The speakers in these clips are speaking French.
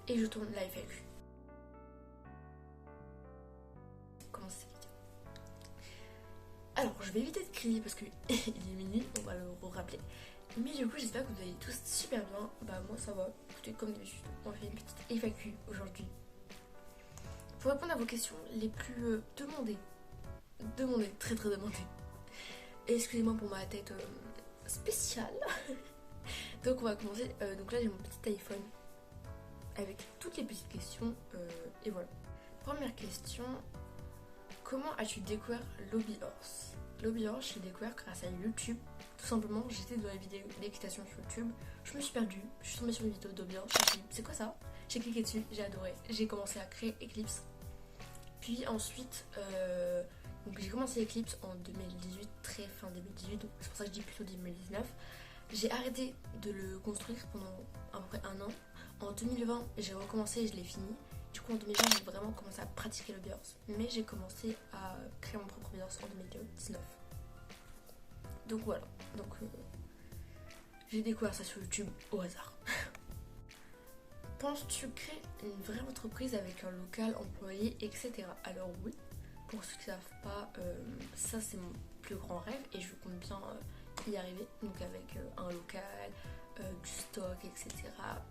et je tourne la FAQ. Comment cette vidéo? Alors je vais éviter de crier parce que il est minuit, on va le rappeler. Mais du coup j'espère que vous allez tous super bien. Bah moi ça va, écoutez comme d'habitude, on fait une petite FAQ aujourd'hui. Pour répondre à vos questions les plus demandées, très demandées. Excusez-moi pour ma tête spéciale. Donc on va commencer, donc là j'ai mon petit iPhone avec toutes les petites questions et voilà. Première question, comment as-tu découvert l'hobby horse? L'hobby horse, j'ai découvert grâce à YouTube. Tout simplement, j'étais dans la vidéo d'équitation sur YouTube, je me suis perdue, je suis tombée sur une vidéo d'hobby horse, je me suis dit c'est quoi ça? J'ai cliqué dessus, j'ai adoré, j'ai commencé à créer Eclipse. Puis ensuite, donc j'ai commencé Eclipse en 2018, très fin 2018, donc c'est pour ça que je dis plutôt 2019. J'ai arrêté de le construire pendant à peu près un an. En 2020, j'ai recommencé et je l'ai fini. Du coup, en 2020, j'ai vraiment commencé à pratiquer le horse. Mais j'ai commencé à créer mon propre horse en 2019. Donc voilà. Donc j'ai découvert ça sur YouTube au hasard. Penses-tu créer une vraie entreprise avec un local, employé, etc. Alors oui. Pour ceux qui ne savent pas, ça c'est mon plus grand rêve et je compte bien y arriver. Donc avec un local, du stock, etc.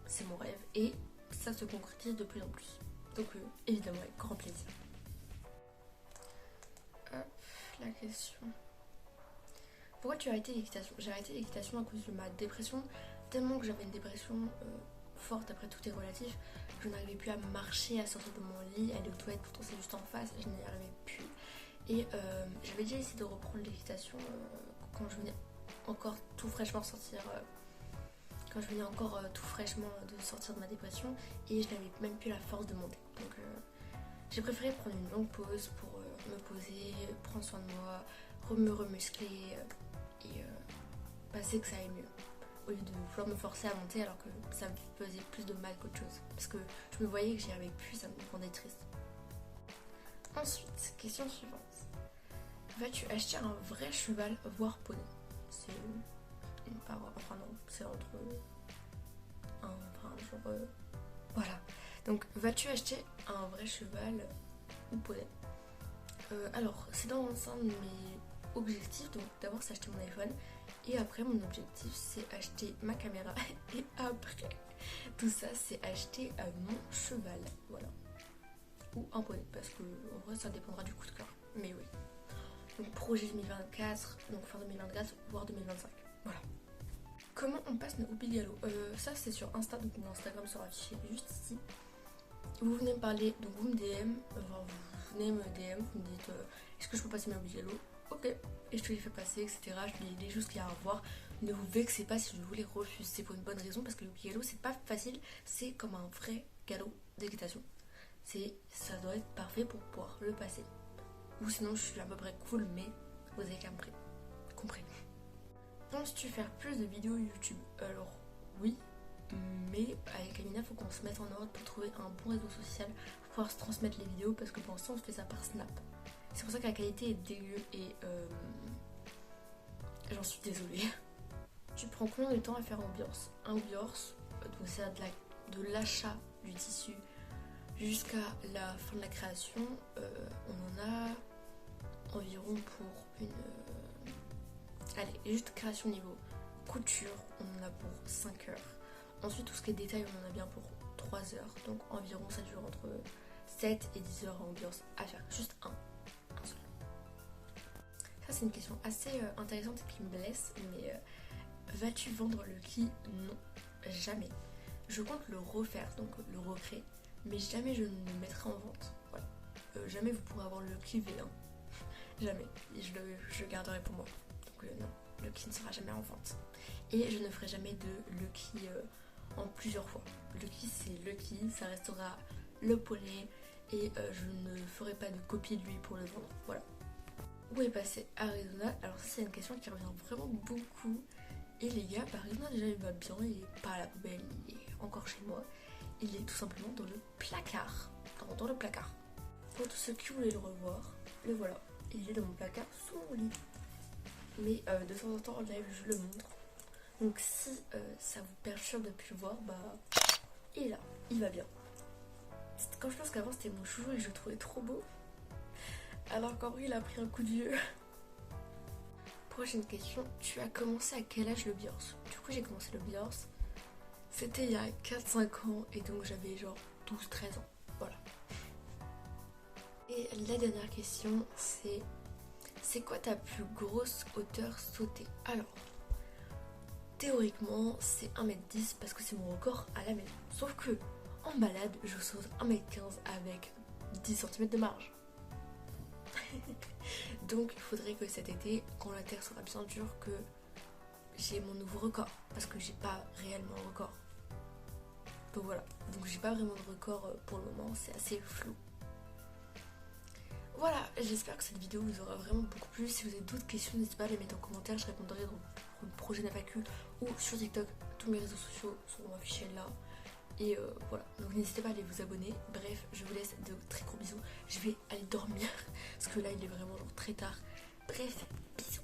C'est mon rêve et ça se concrétise de plus en plus. Donc évidemment avec grand plaisir. Hop, la question. Pourquoi tu as arrêté l'équitation? J'ai arrêté l'équitation à cause de ma dépression. Tellement que j'avais une dépression forte, après tout est relatif. Je n'arrivais plus à marcher, à sortir de mon lit, aller aux toilettes, pourtant c'est juste en face, je n'y arrivais plus. Et j'avais déjà essayé de reprendre l'équitation quand je venais encore tout fraîchement sortir, quand je venais encore tout fraîchement de sortir de ma dépression, et je n'avais même plus la force de monter. Donc j'ai préféré prendre une longue pause pour me poser, prendre soin de moi, me remuscler et passer que ça aille mieux. Au lieu de vouloir me forcer à monter alors que ça me faisait plus de mal qu'autre chose. Parce que je me voyais que j'y arrivais plus, ça me rendait triste. Ensuite, question suivante. Vas-tu acheter un vrai cheval, voire poney? C'est une parole, enfin non, c'est entre genre... voilà. Donc, vas-tu acheter un vrai cheval ou poney? Alors, c'est dans un de mes objectifs. Donc, d'abord, c'est acheter mon iPhone. Et après, mon objectif, c'est acheter ma caméra. Et après, tout ça, c'est acheter mon cheval. Voilà. Ou un poney. Parce que, en vrai, ça dépendra du coup de cœur. Mais oui. Donc, projet 2024. Donc, fin 2024, voire 2025. Voilà. Comment on passe nos hobbies galop? Ça, c'est sur Insta. Donc, mon Instagram sera affiché juste ici. Vous venez me parler. Donc, vous me DM. Enfin, vous venez me DM. Vous me dites est-ce que je peux passer mes hobbies galop? Ok, et je te les fais passer, etc. Je te dis juste qu'il y a à revoir. Ne vous vexez pas si je vous les refuse, c'est pour une bonne raison, parce que le galop c'est pas facile, c'est comme un vrai galop d'équitation. Ça doit être parfait pour pouvoir le passer. Ou sinon je suis à peu près cool, mais vous avez compris. Penses-tu faire plus de vidéos YouTube? Alors oui, mais avec Amina, il faut qu'on se mette en ordre pour trouver un bon réseau social pour pouvoir se transmettre les vidéos, parce que pour l'instant on fait ça par Snap. C'est pour ça que la qualité est dégueu et j'en suis désolée. Tu prends combien de temps à faire un horse? Un horse, donc c'est de l'achat du tissu jusqu'à la fin de la création. On en a environ pour une... allez, juste création niveau couture, on en a pour 5 heures. Ensuite, tout ce qui est détail, on en a bien pour 3 heures. Donc environ, ça dure entre 7 et 10 heures en horse à faire. Juste un seul. Ça c'est une question assez intéressante qui me blesse, mais vas-tu vendre le ki? Non, jamais. Je compte le refaire, donc le recréer, mais jamais je ne le mettrai en vente. Voilà. Jamais vous pourrez avoir le ki V1. Jamais. Et je le garderai pour moi. Donc non, le ki ne sera jamais en vente. Et je ne ferai jamais de le ki en plusieurs fois. Le ki c'est le ki, ça restera le poney. Et je ne ferai pas de copie de lui pour le vendre. Voilà. Où est passé Arizona? Alors ça c'est une question qui revient vraiment beaucoup. Et les gars, Arizona déjà il va bien, il est pas à la poubelle, il est encore chez moi. Il est tout simplement dans le placard. Dans le placard. Pour tous ceux qui voulaient le revoir, le voilà. Il est dans mon placard sous mon lit. Mais de temps en temps en live je le montre. Donc si ça vous perturbe de plus le voir, bah il est là, il va bien. Quand je pense qu'avant c'était mon chouchou et que je le trouvais trop beau, alors qu'en vrai il a pris un coup de vieux. Prochaine question, tu as commencé à quel âge le Biors? Du coup j'ai commencé le Biors, c'était il y a 4-5 ans et donc j'avais genre 12-13 ans. Voilà. Et la dernière question c'est quoi ta plus grosse hauteur sautée? Alors, théoriquement c'est 1m10 parce que c'est mon record à la maison. Sauf que en balade je saute 1m15 avec 10 cm de marge. Donc il faudrait que cet été, quand la terre sera bien dure, que j'ai mon nouveau record. Parce que j'ai pas réellement de record. Donc voilà, donc j'ai pas vraiment de record pour le moment, c'est assez flou. Voilà, j'espère que cette vidéo vous aura vraiment beaucoup plu. Si vous avez d'autres questions, n'hésitez pas à les mettre en commentaire, je répondrai dans une prochaine FAQ ou sur TikTok. Tous mes réseaux sociaux seront affichés là. Et voilà, donc n'hésitez pas à aller vous abonner. Bref, je vous laisse de très gros bisous. Je vais aller dormir parce que là il est vraiment genre très tard. Bref, bisous.